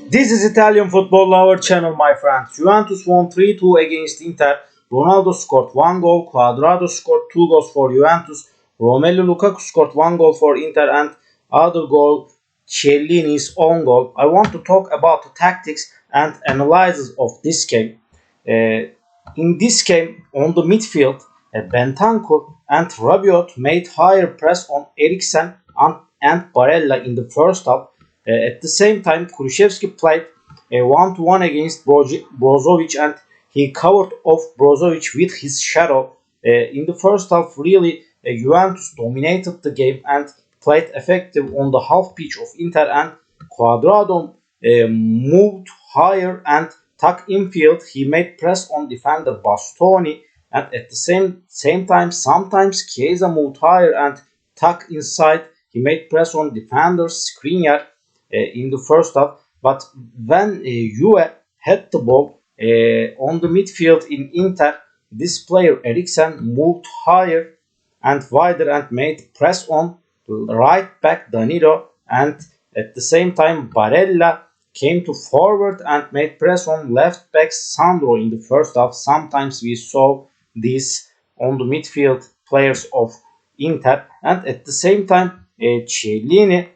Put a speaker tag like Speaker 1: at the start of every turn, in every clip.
Speaker 1: This is Italian Football Lover channel, my friends. Juventus won 3-2 against Inter. Ronaldo scored 1 goal, Cuadrado scored 2 goals for Juventus, Romelu Lukaku scored 1 goal for Inter, and other goal, Chiellini's own goal. I want to talk about the tactics and analysis of this game. In this game, on the midfield, Bentancur and Rabiot made higher press on Eriksen and Barella in the first half. At the same time, Kulusevski played a 1-to-1 against Brozovic, and he covered off Brozovic with his shadow. In the first half, really, Juventus dominated the game and played effective on the half pitch of Inter, and Cuadrado moved higher and tucked infield. He made press on defender Bastoni, and at the same time, sometimes Chiesa moved higher and tucked inside. He made press on defender Skriniar in the first half, but when Juve had the ball on the midfield in Inter, this player Eriksen moved higher and wider and made press on right back Danilo, and at the same time Barella came to forward and made press on left back Sandro in the first half. Sometimes we saw this on the midfield players of Inter, and at the same time Chiellini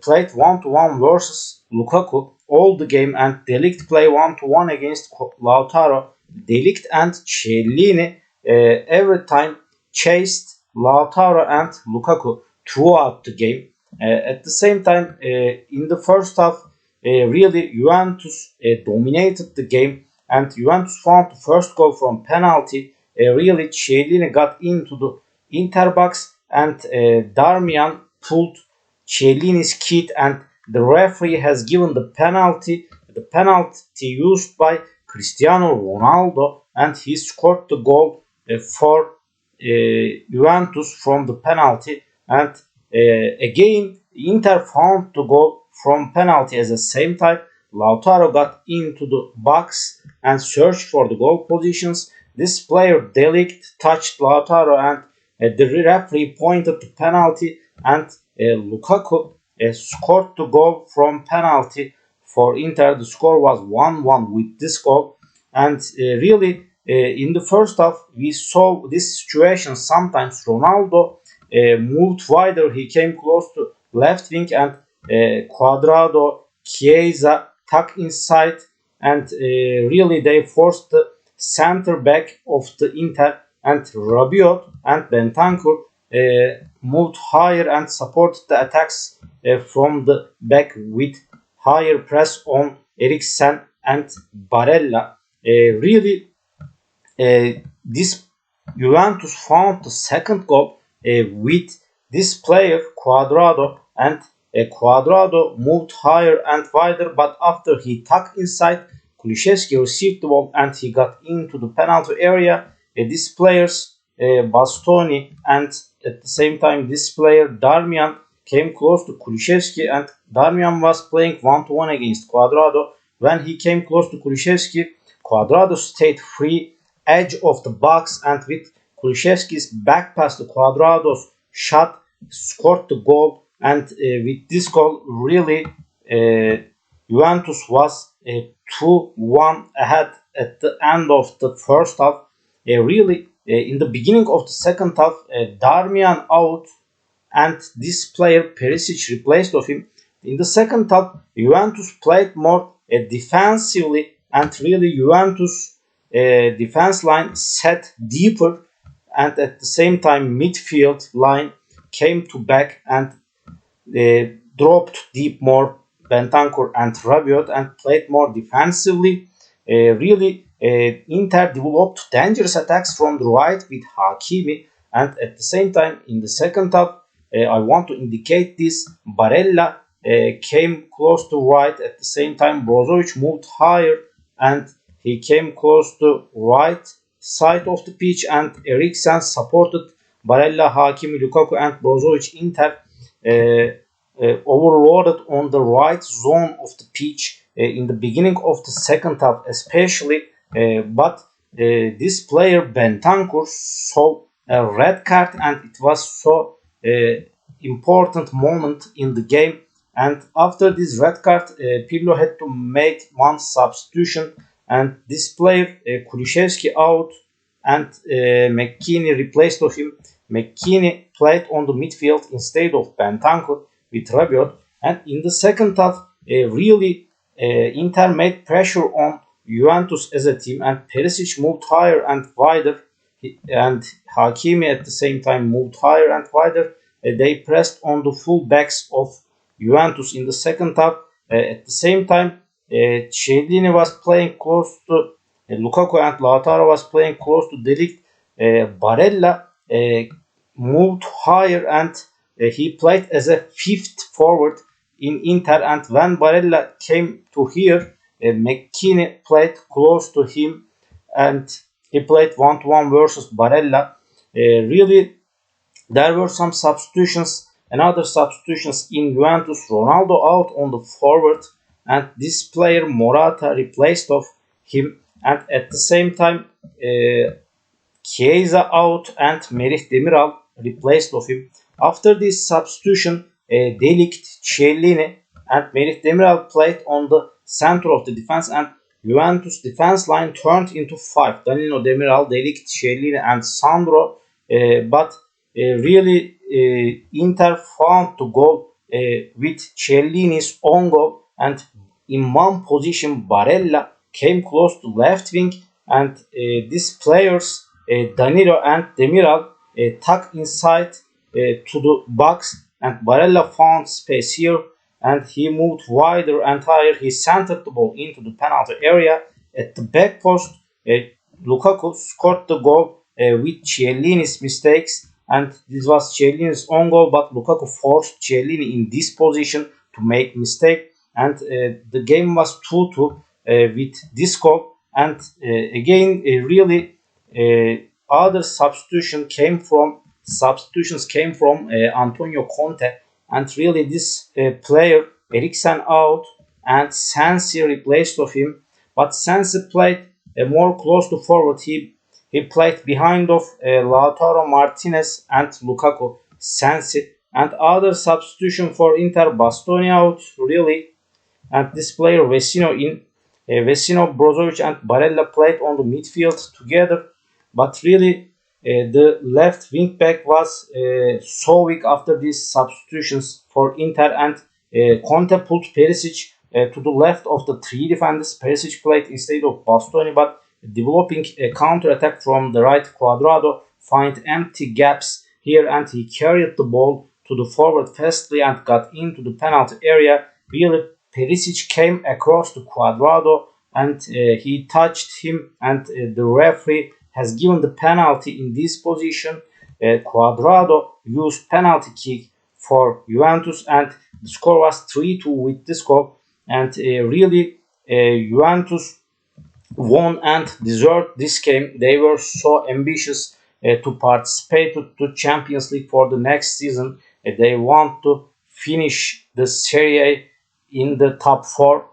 Speaker 1: played 1-to-1 versus Lukaku all the game, and De Ligt played 1-to-1 against Lautaro. De Ligt and Chiellini every time chased Lautaro and Lukaku throughout the game. At the same time, in the first half, really Juventus dominated the game, and Juventus found the first goal from penalty. Really, Chiellini got into the Inter box, and Darmian pulled Chiellini's kit, and the referee has given the penalty used by Cristiano Ronaldo, and he scored the goal for Juventus from the penalty. And again, Inter found the goal from penalty at the same time. Lautaro got into the box and searched for the goal positions. This player De Ligt touched Lautaro, and the referee pointed to penalty, and Lukaku scored the goal from penalty for Inter. The score was 1-1 with this goal, and really in the first half we saw this situation. Sometimes Ronaldo moved wider, he came close to left wing, and Cuadrado, Chiesa tucked inside, and really they forced the center back of the Inter, and Rabiot and Bentancur moved higher and supported the attacks from the back with higher press on Eriksen and Barella. Really, this Juventus found the second goal with this player Cuadrado, and Cuadrado moved higher and wider, but after he tucked inside, Kulusevski received the ball and he got into the penalty area. These players Bastoni and at the same time this player Darmian came close to Kulusevski, and Darmian was playing 1-to-1 against Cuadrado. When he came close to Kulusevski, Cuadrado stayed free edge of the box, and with Kulusevski's back pass to Cuadrado's shot scored the goal, and with this goal really Juventus was 2-1 ahead at the end of the first half. Really, in the beginning of the second half, Darmian out, and this player Perisic replaced of him. In the second half, Juventus played more defensively, and really Juventus defense line set deeper, and at the same time midfield line came to back and dropped deep more Bentancur and Rabiot and played more defensively. Really, Inter developed dangerous attacks from the right with Hakimi, and at the same time in the second half, I want to indicate this, Barella came close to right. At the same time Brozovic moved higher and he came close to right side of the pitch, and Eriksen supported Barella, Hakimi, Lukaku and Brozovic. Inter overloaded on the right zone of the pitch in the beginning of the second half especially, but this player Bentancur saw a red card, and it was so important moment in the game, And after this red card, Pirlo had to make one substitution, and this player, Kulusevski, out, and McKennie replaced him. McKennie played on the midfield instead of Bentancur with Rabiot, and in the second half, really Inter made pressure on Juventus as a team, and Perisic moved higher and wider, and Hakimi at the same time moved higher and wider. They pressed on the full backs of Juventus in the second half. At the same time, Chiellini was playing close to Lukaku, and Lautaro was playing close to De Ligt. Barella moved higher, and he played as a fifth forward in Inter. And when Barella came to here, McKennie played close to him, and he played 1-to-1 versus Barella. Really, there were some substitutions, another substitutions in Juventus. Ronaldo out on the forward, and this player Morata replaced of him. And at the same time, Chiesa out and Merih Demiral replaced of him. After this substitution, De Ligt, Chiellini, and Merih Demiral played on the center of the defense, and Juventus defense line turned into 5. Danilo, Demiral, De Ligt, Chiellini, and Sandro. But really, Inter found the goal with Chiellini's own goal, and in one position Barella came close to left wing, and these players Danilo and Demiral tucked inside to the box, and Barella found space here, and he moved wider and higher. He centered the ball into the penalty area at the back post. Lukaku scored the goal with Chiellini's mistakes, and this was Chiellini's own goal, but Lukaku forced Chiellini in this position to make mistake, and the game was 2-2 with this goal. And again, really other substitutions came from Antonio Conte, and really this player Eriksen out and Sensi replaced of him, but Sensi played more close to forward. He played behind of Lautaro Martinez and Lukaku. Sensi, and other substitution for Inter, Bastoni out really, and this player Vecino in. Vecino, Brozovic, and Barella played on the midfield together, but really the left wing back was so weak after these substitutions for Inter, and Conte put Perisic to the left of the three defenders. Perisic played instead of Bastoni, but developing a counter attack from the right. Cuadrado find empty gaps here, and he carried the ball to the forward fastly and got into the penalty area. Really, Perisic came across to Cuadrado, and he touched him, and the referee has given the penalty in this position. Cuadrado used penalty kick for Juventus, and the score was 3-2 with this goal. And really, Juventus won and deserved this game. They were so ambitious to participate to Champions League for the next season. They want to finish the Serie A in the top 4,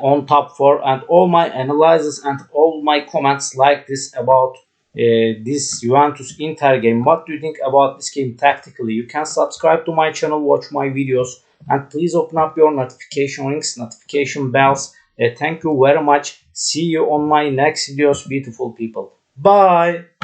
Speaker 1: on top 4. And all my analysis and all my comments like this about this Juventus Inter game. What do you think about this game tactically? You can subscribe to my channel, watch my videos, and please open up your notification links, notification bells. Thank you very much. See you on my next videos, beautiful people. Bye.